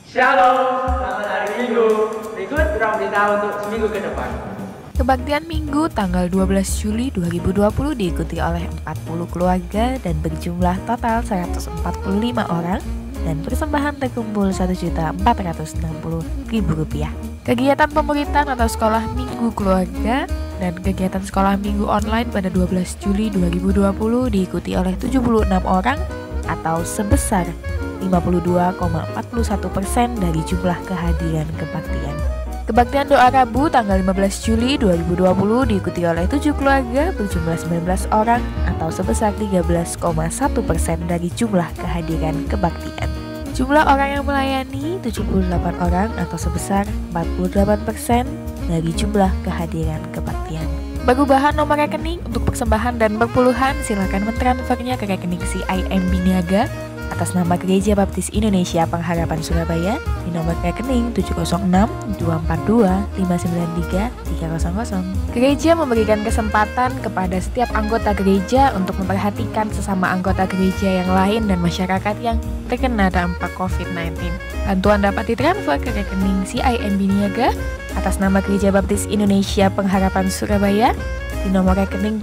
Shalom, selamat hari Minggu. Berikut ruang berita untuk seminggu ke depan. Kebaktian Minggu tanggal 12 Juli 2020 diikuti oleh 40 keluarga dan berjumlah total 145 orang dan persembahan terkumpul Rp1.460.000. Kegiatan pemuritan atau sekolah minggu keluarga dan kegiatan sekolah minggu online pada 12 Juli 2020 diikuti oleh 76 orang atau sebesar 52,41% dari jumlah kehadiran kebaktian. Kebaktian doa Rabu tanggal 15 Juli 2020 diikuti oleh 7 keluarga berjumlah 19 orang atau sebesar 13,1% dari jumlah kehadiran kebaktian. Jumlah orang yang melayani 78 orang atau sebesar 48% dari jumlah kehadiran kebaktian. Perubahan nomor rekening untuk persembahan dan perpuluhan silakan mentransfernya ke rekening CIMB Niaga atas nama Gereja Baptis Indonesia Pengharapan Surabaya di nomor rekening 706-242-593-300. Gereja memberikan kesempatan kepada setiap anggota gereja untuk memperhatikan sesama anggota gereja yang lain dan masyarakat yang terkena dampak COVID-19. Bantuan dapat ditransfer ke rekening CIMB Niaga atas nama Gereja Baptis Indonesia Pengharapan Surabaya di nomor rekening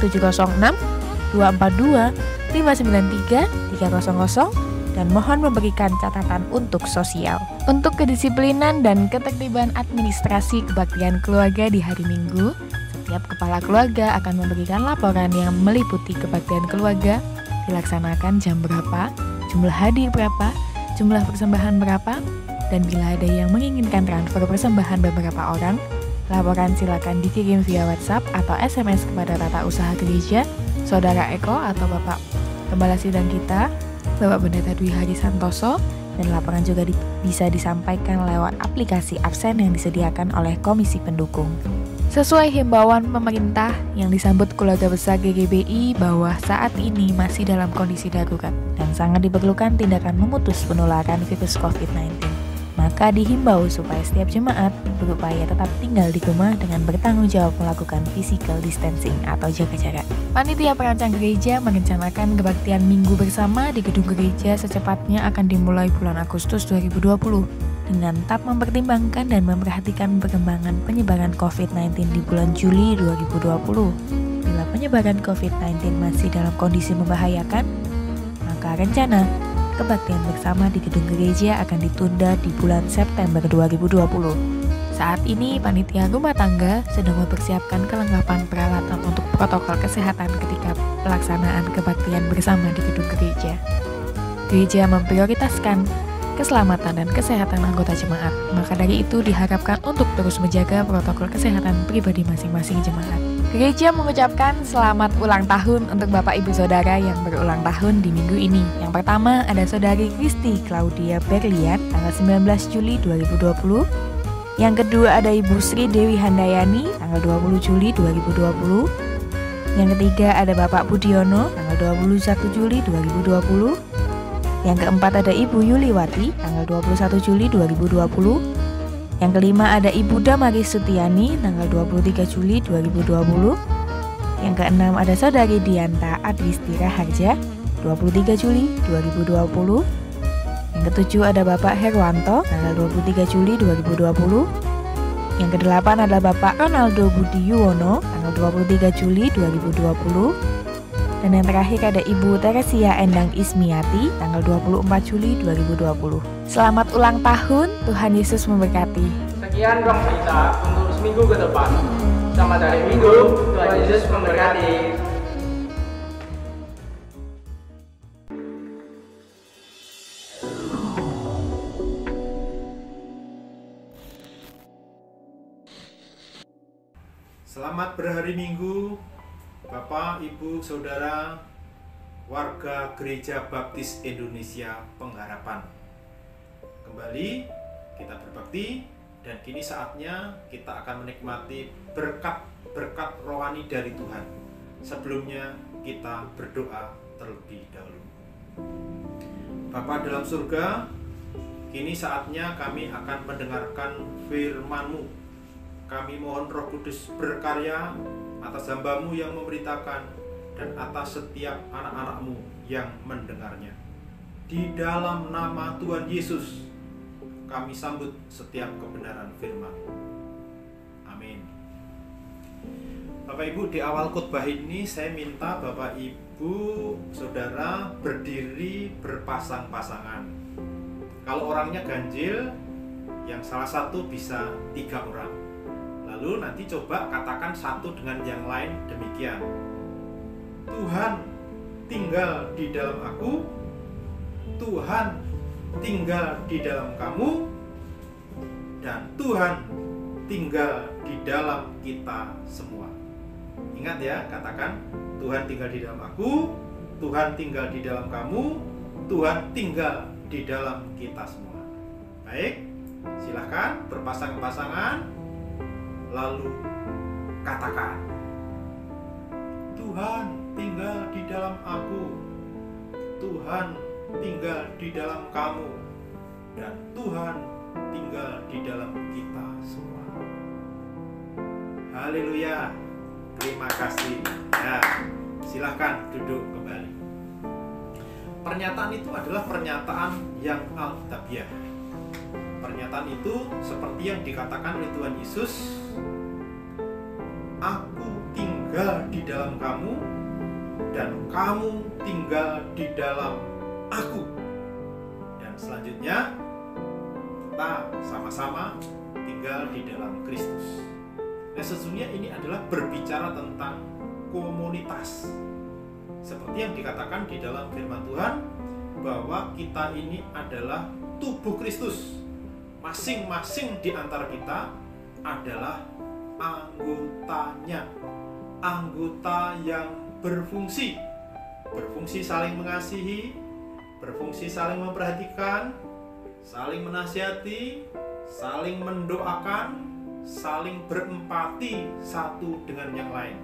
706-242-593-300 dan mohon memberikan catatan untuk sosial. Untuk kedisiplinan dan ketertiban administrasi kebaktian keluarga di hari Minggu, setiap kepala keluarga akan memberikan laporan yang meliputi kebaktian keluarga dilaksanakan jam berapa, jumlah hadir berapa, jumlah persembahan berapa, dan bila ada yang menginginkan transfer persembahan beberapa orang, laporan silakan dikirim via WhatsApp atau SMS kepada Tata Usaha Gereja, Saudara Eko atau Bapak Gembala Sidang kita, Bapak Pendeta Dwi Hari Santoso, dan laporan juga bisa disampaikan lewat aplikasi absen yang disediakan oleh Komisi Pendukung. Sesuai himbauan pemerintah yang disambut keluarga besar GGBI bahwa saat ini masih dalam kondisi darurat dan sangat diperlukan tindakan memutus penularan virus COVID-19. Maka dihimbau supaya setiap jemaat berupaya tetap tinggal di rumah dengan bertanggung jawab melakukan physical distancing atau jaga jarak. Panitia perancang gereja merencanakan kebaktian minggu bersama di gedung gereja secepatnya akan dimulai bulan Agustus 2020 dengan tetap mempertimbangkan dan memperhatikan perkembangan penyebaran COVID-19 di bulan Juli 2020. Bila penyebaran COVID-19 masih dalam kondisi membahayakan, maka rencana kebaktian bersama di gedung gereja akan ditunda di bulan September 2020. Saat ini, panitia rumah tangga sedang mempersiapkan kelengkapan peralatan untuk protokol kesehatan ketika pelaksanaan kebaktian bersama di gedung gereja. Gereja memprioritaskan keselamatan dan kesehatan anggota jemaat, maka dari itu diharapkan untuk terus menjaga protokol kesehatan pribadi masing-masing jemaat. Gereja mengucapkan selamat ulang tahun untuk Bapak Ibu Saudara yang berulang tahun di minggu ini. Yang pertama ada Saudari Kristi Claudia Berlian tanggal 19 Juli 2020. Yang kedua ada Ibu Sri Dewi Handayani tanggal 20 Juli 2020. Yang ketiga ada Bapak Budiono tanggal 21 Juli 2020. Yang keempat ada Ibu Yuliwati tanggal 21 Juli 2020. Yang kelima ada Ibu Damari Sutiani tanggal 23 Juli 2020. Yang keenam ada Saudari Dianta Adristi Raharja 23 Juli 2020. Yang ketujuh ada Bapak Herwanto tanggal 23 Juli 2020. Yang kedelapan adalah Bapak Ronaldo Budi Yuwono tanggal 23 Juli 2020. Dan yang terakhir ada Ibu Teresia Endang Ismiati tanggal 24 Juli 2020. Selamat ulang tahun, Tuhan Yesus memberkati. Sekian ruang berita untuk seminggu ke depan. Selamat hari Minggu, Tuhan Yesus memberkati. Selamat berhari Minggu, Bapak, Ibu, Saudara, warga Gereja Baptis Indonesia Pengharapan. Kembali kita berbakti dan kini saatnya kita akan menikmati berkat-berkat rohani dari Tuhan. Sebelumnya kita berdoa terlebih dahulu. Bapa dalam surga, kini saatnya kami akan mendengarkan firman-Mu. Kami mohon Roh Kudus berkarya atas hamba-Mu yang memberitakan dan atas setiap anak-anak-Mu yang mendengarnya. Di dalam nama Tuhan Yesus, kami sambut setiap kebenaran firman. Amin. Bapak Ibu, di awal khotbah ini saya minta Bapak Ibu Saudara berdiri berpasang-pasangan. Kalau orangnya ganjil, yang salah satu bisa 3 orang. Lalu nanti coba katakan satu dengan yang lain demikian. Tuhan tinggal di dalam aku, Tuhan tinggal di dalam kamu, dan Tuhan tinggal di dalam kita semua. Ingat ya, katakan Tuhan tinggal di dalam aku, Tuhan tinggal di dalam kamu, Tuhan tinggal di dalam kita semua. Baik, silahkan berpasang-pasangan, lalu katakan, Tuhan tinggal di dalam aku, Tuhan tinggal di dalam kamu, dan Tuhan tinggal di dalam kita semua. Haleluya, terima kasih. Ya, silahkan duduk kembali. Pernyataan itu adalah pernyataan yang alkitabiah. Pernyataan itu seperti yang dikatakan oleh Tuhan Yesus, aku tinggal di dalam kamu, dan kamu tinggal di dalam aku. Dan selanjutnya kita sama-sama tinggal di dalam Kristus. Nah, sesungguhnya ini adalah berbicara tentang komunitas. Seperti yang dikatakan di dalam firman Tuhan, bahwa kita ini adalah tubuh Kristus. Masing-masing di antara kita adalah anggotanya. Anggota yang berfungsi saling mengasihi, berfungsi saling memperhatikan, saling menasihati, saling mendoakan, saling berempati satu dengan yang lain.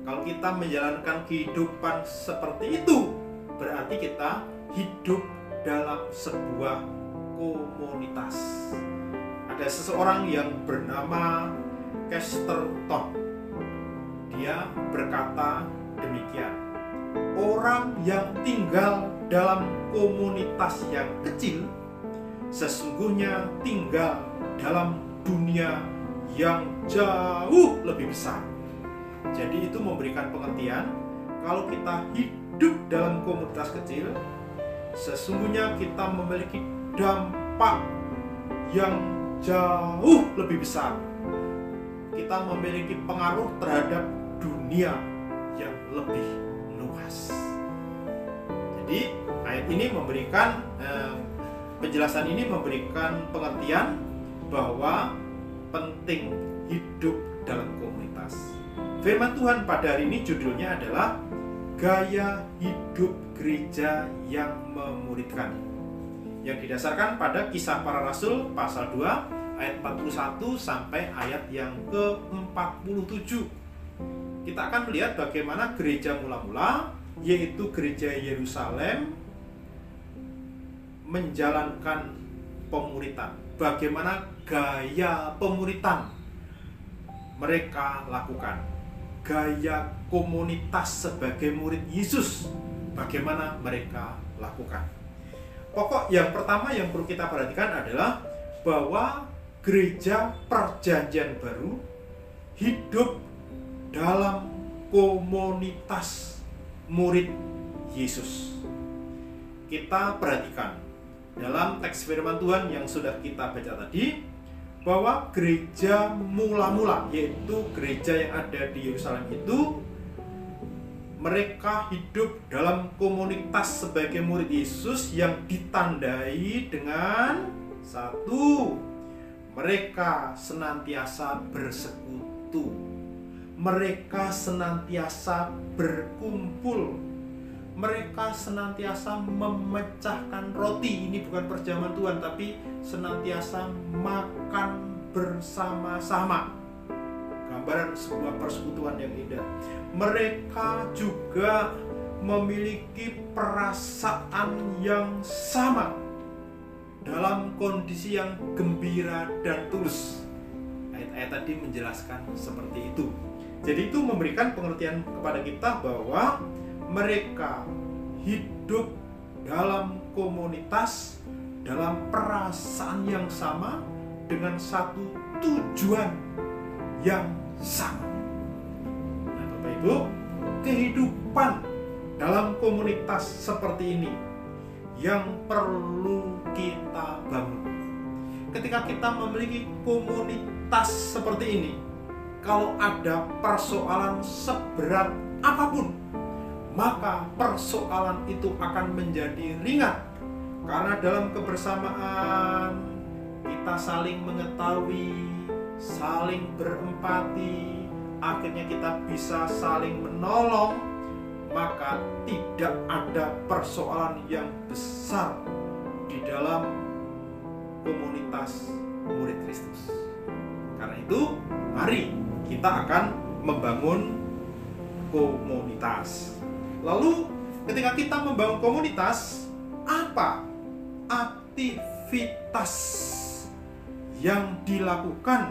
Kalau kita menjalankan kehidupan seperti itu, berarti kita hidup dalam sebuah komunitas. Ada seseorang yang bernama Chesterton. Dia berkata demikian, orang yang tinggal dalam komunitas yang kecil sesungguhnya tinggal dalam dunia yang jauh lebih besar. Jadi itu memberikan pengertian, kalau kita hidup dalam komunitas kecil, sesungguhnya kita memiliki dampak yang jauh lebih besar. Kita memiliki pengaruh terhadap dunia yang lebih luas. Jadi ayat ini memberikan penjelasan ini memberikan pengertian bahwa penting hidup dalam komunitas. Firman Tuhan pada hari ini judulnya adalah Gaya Hidup Gereja yang Memuridkan, yang didasarkan pada Kisah Para Rasul pasal 2 ayat 41 sampai ayat yang ke-47. Kita akan melihat bagaimana gereja mula-mula, yaitu gereja Yerusalem, menjalankan pemuritan. Bagaimana gaya pemuritan mereka lakukan, gaya komunitas sebagai murid Yesus, bagaimana mereka lakukan. Pokok yang pertama yang perlu kita perhatikan adalah bahwa gereja Perjanjian Baru hidup dalam komunitas murid Yesus. Kita perhatikan dalam teks firman Tuhan yang sudah kita baca tadi, bahwa gereja mula-mula, yaitu gereja yang ada di Yerusalem itu, mereka hidup dalam komunitas sebagai murid Yesus yang ditandai dengan satu, mereka senantiasa bersekutu, mereka senantiasa berkumpul, mereka senantiasa memecahkan roti. Ini bukan perjamuan Tuhan, tapi senantiasa makan bersama-sama. Gambaran sebuah persekutuan yang indah. Mereka juga memiliki perasaan yang sama dalam kondisi yang gembira dan tulus. Ayat-ayat tadi menjelaskan seperti itu. Jadi itu memberikan pengertian kepada kita bahwa mereka hidup dalam komunitas dalam perasaan yang sama dengan satu tujuan yang sama. Nah, Bapak Ibu, kehidupan dalam komunitas seperti ini yang perlu kita bangun. Ketika kita memiliki komunitas seperti ini, kalau ada persoalan seberat apapun, maka persoalan itu akan menjadi ringan. Karena dalam kebersamaan kita saling mengetahui, saling berempati, akhirnya kita bisa saling menolong, maka tidak ada persoalan yang besar di dalam komunitas murid Kristus. Karena itu, mari kita akan membangun komunitas. Lalu, ketika kita membangun komunitas, apa aktivitas yang dilakukan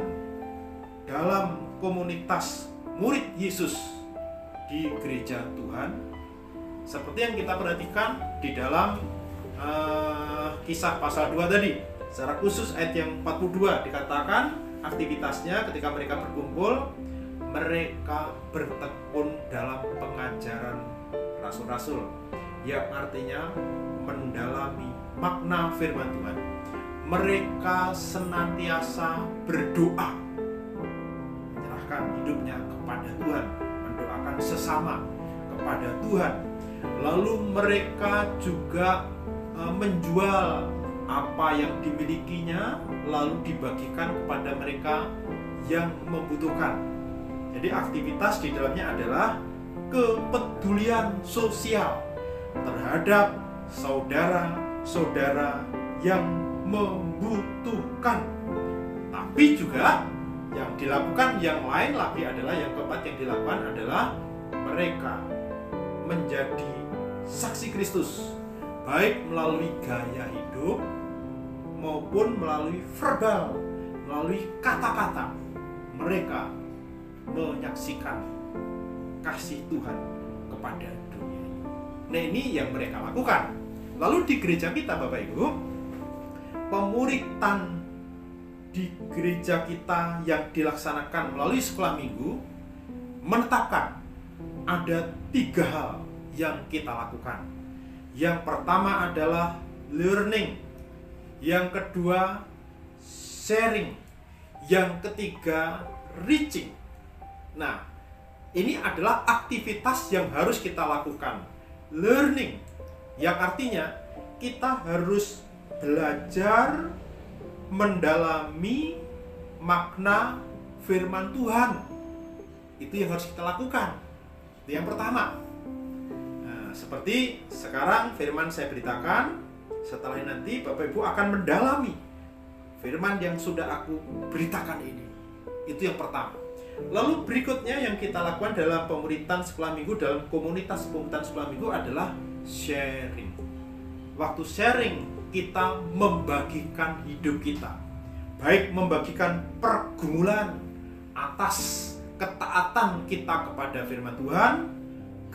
dalam komunitas murid Yesus di gereja Tuhan? Seperti yang kita perhatikan di dalam Kisah pasal 2 tadi. Secara khusus ayat yang 42 dikatakan aktivitasnya ketika mereka berkumpul, mereka bertekun dalam pengajaran rasul-rasul, yang artinya mendalami makna firman Tuhan. Mereka senantiasa berdoa, menyerahkan hidupnya kepada Tuhan, mendoakan sesama kepada Tuhan. Lalu mereka juga menjual apa yang dimilikinya, lalu dibagikan kepada mereka yang membutuhkan. Jadi aktivitas di dalamnya adalah kepedulian sosial terhadap saudara-saudara yang membutuhkan. Tapi juga yang dilakukan yang lain lagi adalah, yang keempat yang dilakukan adalah mereka menjadi saksi Kristus, baik melalui gaya hidup maupun melalui verbal, melalui kata-kata. Mereka menyaksikan kasih Tuhan kepada dunia ini. Nah, ini yang mereka lakukan. Lalu di gereja kita, Bapak Ibu, pemuritan di gereja kita yang dilaksanakan melalui sekolah minggu menetapkan ada 3 hal yang kita lakukan. Yang pertama adalah learning, yang kedua sharing, yang ketiga reaching. Nah, ini adalah aktivitas yang harus kita lakukan. Learning, yang artinya kita harus belajar mendalami makna firman Tuhan. Itu yang harus kita lakukan. Itu yang pertama. Nah, seperti sekarang firman saya beritakan, setelah nanti Bapak Ibu akan mendalami firman yang sudah aku beritakan ini. Itu yang pertama. Lalu berikutnya yang kita lakukan dalam pemuritan sekolah minggu, dalam komunitas pemuritan sekolah minggu adalah sharing. Waktu sharing, kita membagikan hidup kita, baik membagikan pergumulan atas ketaatan kita kepada firman Tuhan,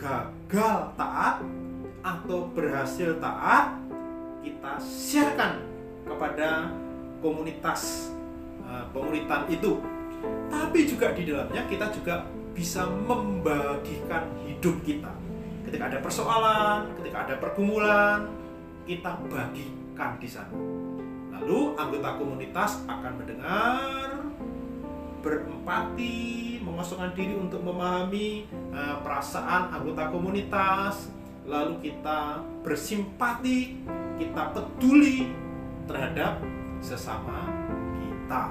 gagal taat atau berhasil taat, kita sharekan kepada komunitas pemuritan itu. Tapi juga di dalamnya kita juga bisa membagikan hidup kita. Ketika ada persoalan, ketika ada pergumulan, kita bagikan di sana. Lalu anggota komunitas akan mendengar, berempati, mengosongkan diri untuk memahami perasaan anggota komunitas. Lalu kita bersimpati, kita peduli terhadap sesama kita.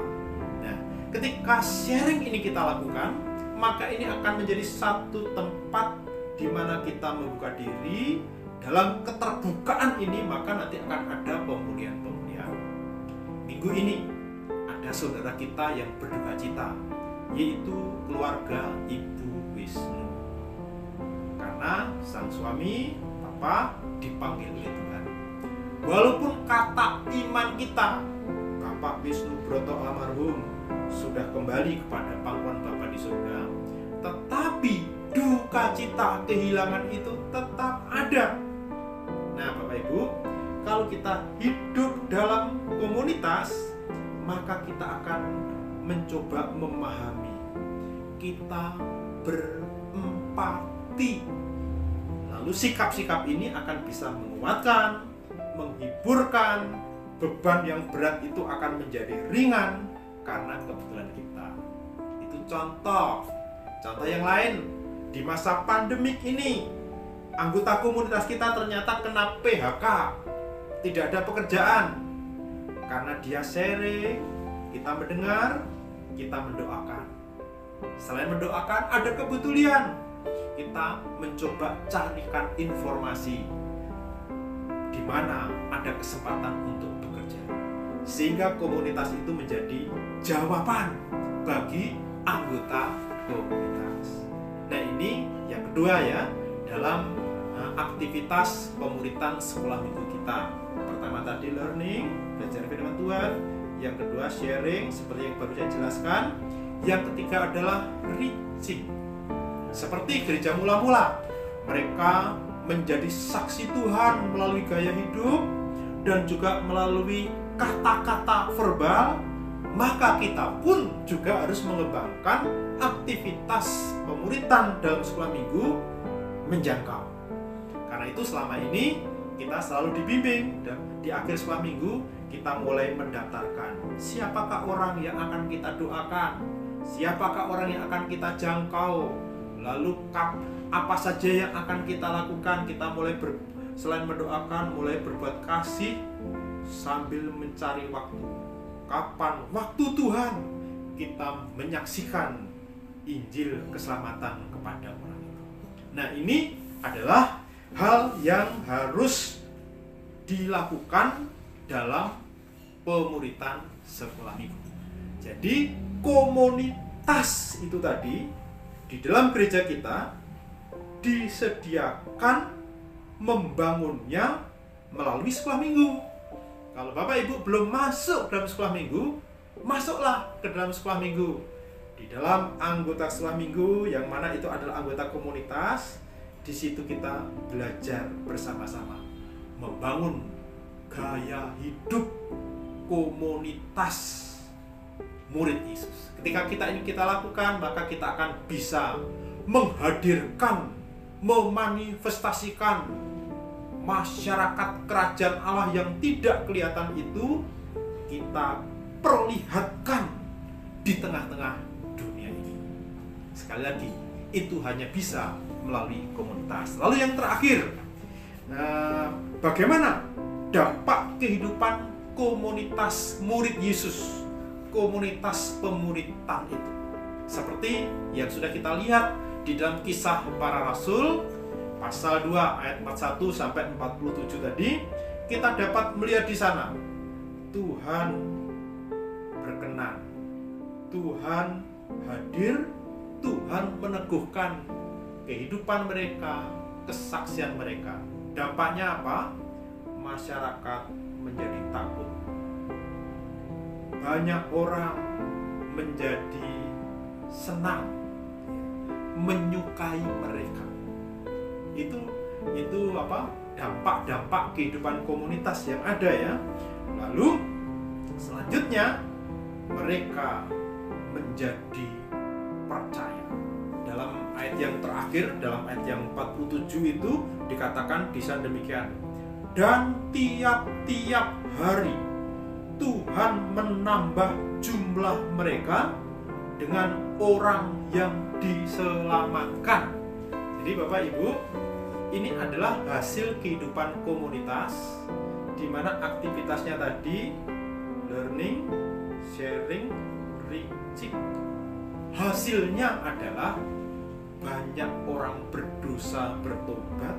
Nah, ketika sharing ini kita lakukan, maka ini akan menjadi satu tempat di mana kita membuka diri. Dalam keterbukaan ini, maka nanti akan ada pemulihan-pemulihan. Minggu ini ada saudara kita yang berduka cita, yaitu keluarga Ibu Wisnu. Karena sang suami, Papa, dipanggil oleh Tuhan. Walaupun kata iman kita, Bapak Wisnu Broto almarhum, sudah kembali kepada pangkuan Bapa di surga, tetapi duka cita kehilangan itu tetap ada. Nah, Bapak Ibu, kalau kita hidup dalam komunitas, maka kita akan mencoba memahami. Kita berempati. Lalu sikap-sikap ini akan bisa menguatkan, menghiburkan, beban yang berat itu akan menjadi ringan karena kebetulan kita. Itu contoh. Contoh yang lain, di masa pandemik ini, anggota komunitas kita ternyata kena PHK, tidak ada pekerjaan. Karena dia sharing, kita mendengar, kita mendoakan. Selain mendoakan, ada kebetulan. Kita mencoba carikan informasi di mana ada kesempatan untuk bekerja. Sehingga komunitas itu menjadi jawaban bagi anggota komunitas. Nah, ini yang kedua ya, dalam aktivitas pemuritan sekolah minggu kita. Pertama tadi learning, belajar firman Tuhan. Yang kedua sharing, seperti yang baru saya jelaskan. Yang ketiga adalah reaching. Seperti gereja mula-mula, mereka menjadi saksi Tuhan melalui gaya hidup dan juga melalui kata-kata verbal. Maka kita pun juga harus mengembangkan aktivitas pemuritan dalam sekolah minggu menjangkau. Karena itu selama ini kita selalu dibimbing, dan di akhir sekolah minggu kita mulai mendaftarkan siapakah orang yang akan kita doakan, siapakah orang yang akan kita jangkau, lalu apa saja yang akan kita lakukan. Kita mulai selain mendoakan, mulai berbuat kasih sambil mencari waktu. Kapan waktu Tuhan kita menyaksikan Injil keselamatan kepada orang itu. Nah, ini adalah hal yang harus dilakukan dalam pemuritan sekolah minggu. Jadi komunitas itu tadi di dalam gereja kita disediakan membangunnya melalui sekolah minggu. Kalau Bapak Ibu belum masuk dalam sekolah minggu, masuklah ke dalam sekolah minggu. Di dalam anggota sekolah minggu yang mana itu adalah anggota komunitas, di situ kita belajar bersama-sama membangun gaya hidup komunitas murid Yesus. Ketika kita lakukan, maka kita akan bisa menghadirkan, memanifestasikan masyarakat kerajaan Allah yang tidak kelihatan itu kita perlihatkan di tengah-tengah dunia ini. Sekali lagi, itu hanya bisa melalui komunitas. Lalu yang terakhir, bagaimana dampak kehidupan komunitas murid Yesus, komunitas pemuritan itu? Seperti yang sudah kita lihat di dalam Kisah Para Rasul pasal 2 ayat 41 sampai 47 tadi, kita dapat melihat di sana Tuhan berkenan, Tuhan hadir, Tuhan meneguhkan kehidupan mereka, kesaksian mereka. Dampaknya apa? Masyarakat menjadi takut. Banyak orang menjadi senang, menyukai mereka. Itu apa? Dampak-dampak kehidupan komunitas yang ada ya. Lalu selanjutnya mereka menjadi percaya. Dalam ayat yang terakhir, dalam ayat yang 47 itu dikatakan bisa demikian. Dan tiap-tiap hari Tuhan menambah jumlah mereka dengan orang yang diselamatkan. Jadi Bapak Ibu, ini adalah hasil kehidupan komunitas di mana aktivitasnya tadi learning, sharing, reaching. Hasilnya adalah banyak orang berdosa bertobat,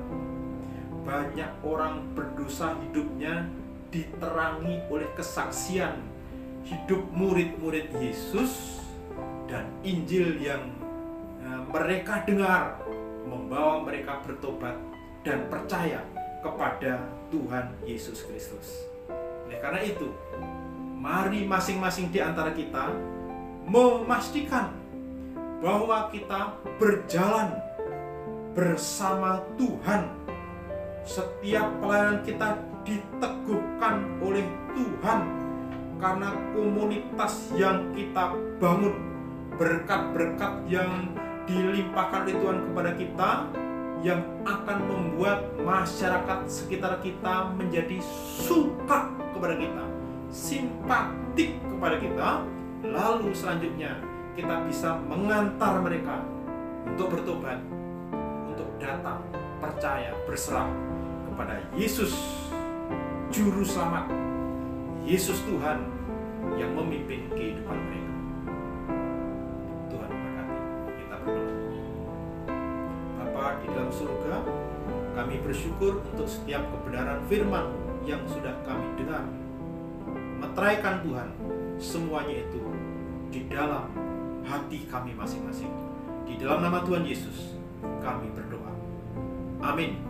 banyak orang berdosa hidupnya diterangi oleh kesaksian hidup murid-murid Yesus, dan Injil yang mereka dengar membawa mereka bertobat dan percaya kepada Tuhan Yesus Kristus. Oleh karena itu, mari masing-masing di antara kita memastikan bahwa kita berjalan bersama Tuhan. Setiap pelayanan kita diteguhkan oleh Tuhan karena komunitas yang kita bangun, berkat-berkat yang dilimpahkan oleh Tuhan kepada kita, yang akan membuat masyarakat sekitar kita menjadi suka kepada kita, simpatik kepada kita. Lalu selanjutnya kita bisa mengantar mereka untuk bertobat, untuk datang percaya, berserah kepada Yesus Juru Selamat, Yesus Tuhan yang memimpin kehidupan mereka. Tuhan memberkati. Kita berdoa. Bapa di dalam surga, kami bersyukur untuk setiap kebenaran firman yang sudah kami dengar. Meteraikan Tuhan semuanya itu di dalam hati kami masing-masing. Di dalam nama Tuhan Yesus kami berdoa. Amin.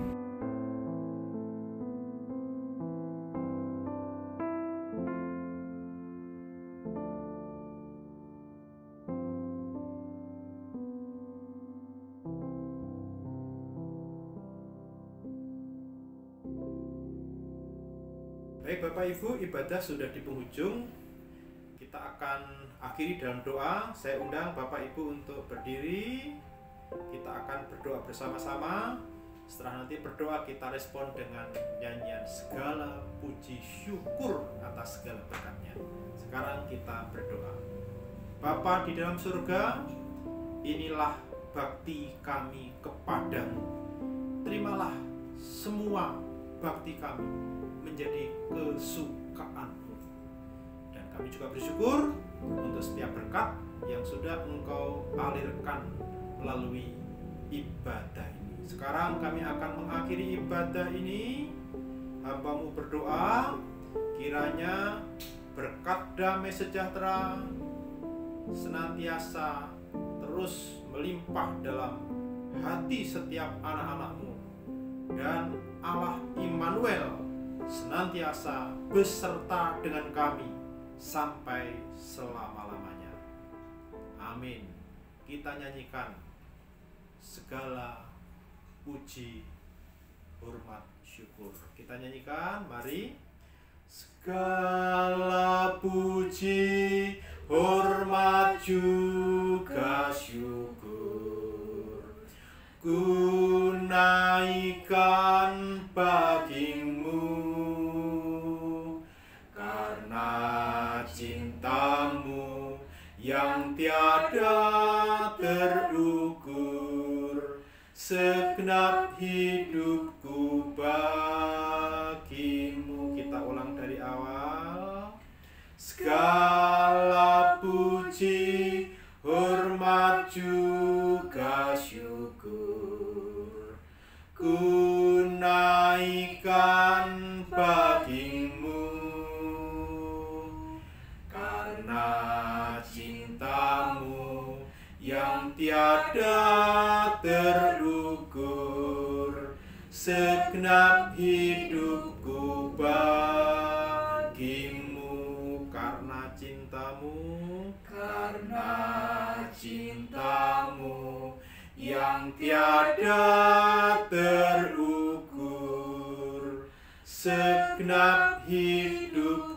Baik Bapak Ibu, ibadah sudah di penghujung. Kita akan akhiri dalam doa. Saya undang Bapak Ibu untuk berdiri. Kita akan berdoa bersama-sama. Setelah nanti berdoa, kita respon dengan nyanyian segala puji syukur atas segala berkatnya. Sekarang kita berdoa. Bapa di dalam surga, inilah bakti kami kepadamu. Terimalah semua bakti kami menjadi kesukaanmu. Dan kami juga bersyukur untuk setiap berkat yang sudah Engkau alirkan melalui ibadah ini. Sekarang kami akan mengakhiri ibadah ini. Hamba-Mu berdoa, kiranya berkat damai sejahtera senantiasa terus melimpah dalam hati setiap anak-anak-Mu, dan Allah Immanuel senantiasa beserta dengan kami sampai selama-lamanya. Amin. Kita nyanyikan segala puji, hormat, syukur. Kita nyanyikan, mari. Segala puji, hormat juga syukur ku naikkan bagimu, karena cintamu yang tiada terukur, segenap hidupku bagimu. Kita ulang dari awal. Segala puji, hormat juga syukur ku naikkan bagimu, karena cintamu yang tiada terukur, segenap hidupku bagimu. Karena cintamu yang tiada terukur, segenap hidup